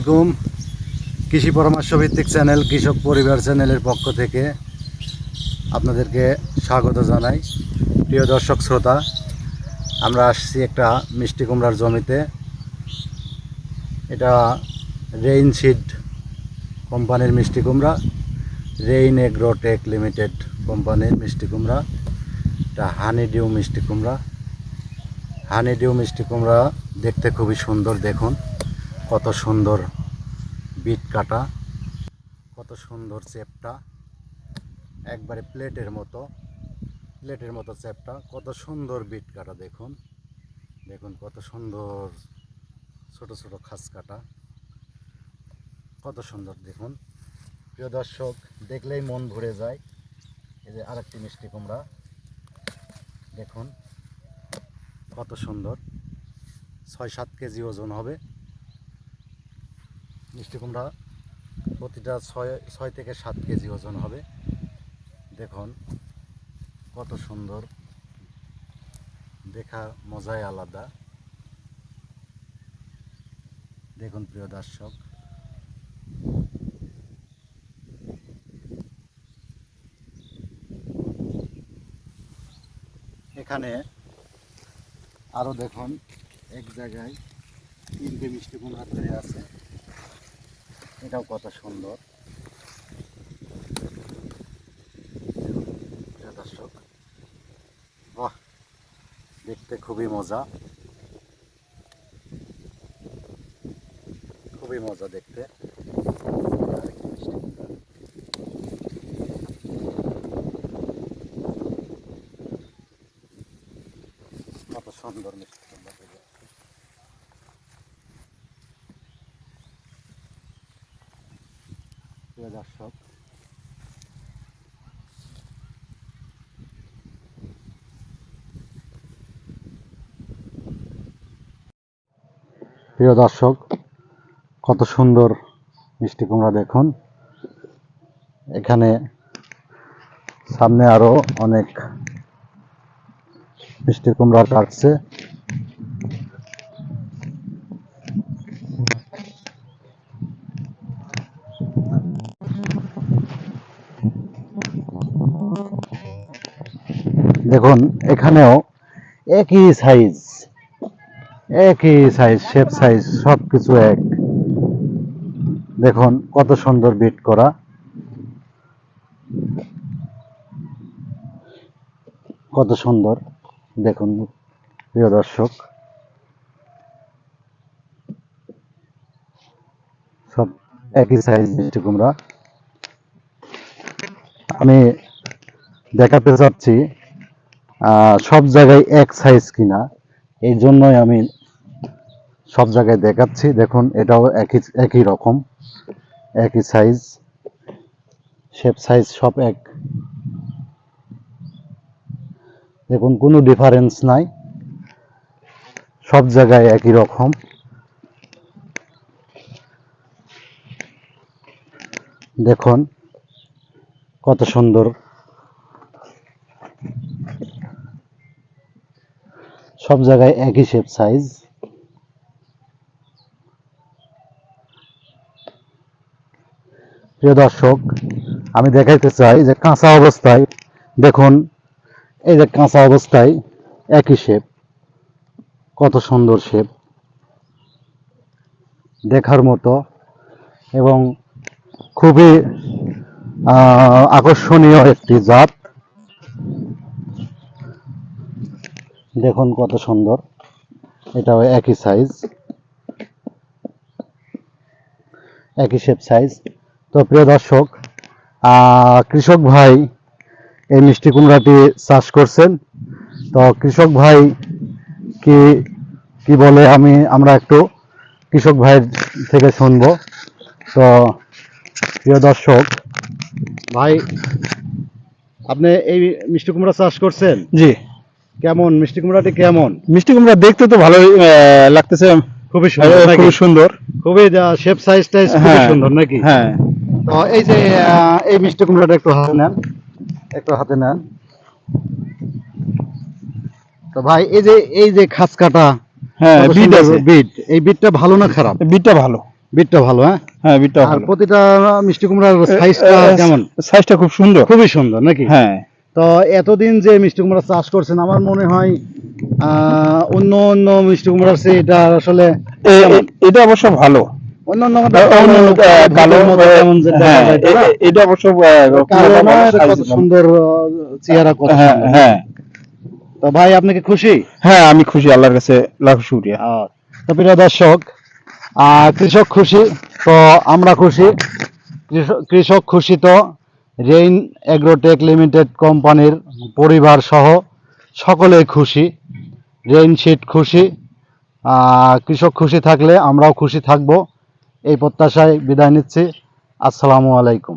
আসসালামু আলাইকুম। কৃষি পরামর্শ ভিত্তিক চ্যানেল কৃষক পরিবার চ্যানেলের পক্ষ থেকে আপনাদেরকে স্বাগত জানাই। প্রিয় দর্শক শ্রোতা, আমরা আসছি একটা মিষ্টি কুমড়ার জমিতে। এটা রেইন সিড কোম্পানির মিষ্টি কুমড়া, রেইন এগ্রোটেক লিমিটেড কোম্পানির মিষ্টি কুমড়া। এটা হানিডিউ মিষ্টি কুমড়া। হানিডিউ মিষ্টি কুমড়া দেখতে খুবই সুন্দর। দেখুন কত সুন্দর বিট কাটা, কত সুন্দর চেপটা, একবারে প্লেটের মতো চেপটা, কত সুন্দর বিট কাটা। দেখুন দেখুন কত সুন্দর ছোট ছোট খাস কাটা, কত সুন্দর। দেখুন প্রিয় দর্শক, দেখলেই মন ভরে যায়। এই যে আরেকটি মিষ্টি কুমড়া, দেখুন কত সুন্দর, ৬-৭ কেজি ওজন হবে মিষ্টি কুমড়া। প্রতিটা ৬ থেকে ৭ কেজি ওজন হবে। দেখুন কত সুন্দর, দেখা মজাই আলাদা। দেখুন প্রিয় দর্শক, এখানে আরও দেখুন এক জায়গায় 3টে মিষ্টি কুমড়া ধরে আছে। এটাও কত সুন্দর। প্রিয় দর্শক, বাহ, দেখতে খুবই মজা, খুবই মজা দেখতে। কত সুন্দর মিষ্টি কুমড়া। প্রিয় দর্শক, কত সুন্দর মিষ্টি কুমড়া। দেখুন এখানে সামনে আরো অনেক মিষ্টি কুমড়া কাটছে। দেখুন এখানেও একই সাইজ, শেপ সাইজ সব কিছু এক। দেখুন কত সুন্দর বিট করা, কত সুন্দর। দেখুন প্রিয় দর্শক, সব একই সাইজ মিষ্টি কুমড়া। আমি দেখাতে চাচ্ছি সব জায়গায় এক সাইজ কিনা, এই জন্যই আমি সব জায়গায় দেখাচ্ছি। দেখুন এটাও একই রকম, একই সাইজ, শেপ সাইজ সব এক। দেখুন কোনো ডিফারেন্স নাই, সব জায়গায় একই রকম। দেখুন কত সুন্দর, সব জায়গায় একই শেপ সাইজ। প্রিয় দর্শক, আমি দেখাইতে চাই যে কাঁচা অবস্থায় দেখুন, এই যে কাঁচা অবস্থায় একই শেপ, কত সুন্দর শেপ, দেখার মতো এবং খুবই আকর্ষণীয় একটি জাত। দেখুন কত সুন্দর, এটাও একই সাইজ, একই শেপ সাইজ। তো প্রিয় দর্শক, কৃষক ভাই এই মিষ্টি কুমড়াটি চাষ করছেন। তো কৃষক ভাই কি কি বলে আমরা একটু কৃষক ভাইয়ের থেকে শুনবো। তো প্রিয় দর্শক ভাই, আপনি এই মিষ্টি কুমড়া চাষ করছেন? জি, কেমন মিষ্টি কুমড়াটি কেমন? মিষ্টি কুমড়া দেখতে তো ভালোই লাগতেছে, খুবই সুন্দর নাকি? খুবই সুন্দর, খুবই শেপ সাইজ টাইজ খুবই হ্যাঁ সুন্দর নাকি? হ্যাঁ। তো এই যে এই মিষ্টি কুমড়াটা একটু হাতে নেন, একটু হাতে নেন। তো ভাই এই যে খাস কাটা, হ্যাঁ, কত বিট সুন্দর আছে, বিট, এই বিটটা ভালো না খারাপ? বিটটা ভালো। বিটটা ভালো, হ্যাঁ? হ্যাঁ বিটটা আর ভালো। প্রতিটা মিষ্টি কুমড়ার সাইজটা কেমন? সাইজটা খুব সুন্দর। খুবই সুন্দর নাকি? হ্যাঁ তো এতদিন যে মিষ্টি কুমড়া চাষ করছেন, আমার মনে হয় অন্য অন্য মিষ্টি কুমড়ার চেয়ে এটা আসলে কেমন? এটা অবশ্য ভালো। অন্যান্য আমাদের অন্য কালো কালো ভূতের মতো কেমন যে দেখা হ্যাঁ যায়, তাই না? এটা অবশ্য কালো না, ভালো, এটা size কত ভালো। সুন্দর চেহারা, কত হ্যাঁ সুন্দর। হ্যাঁ তো ভাই, আপনি কি খুশি? হ্যাঁ আমি খুশি, আল্লাহর কাছে লাখ শুকরিয়া। তো প্রিয় দর্শক, কৃষক খুশি তো আমরা খুশি। কৃষক খুশি তো রেইন এগ্রোটেক লিমিটেড কোম্পানির পরিবার সহ সকলেই খুশি। রেইন সিড খুশি। কৃষক খুশি থাকলে আমরাও খুশি থাকব, এই প্রত্যাশায় বিদায় নিচ্ছি। আসসালামু আলাইকুম।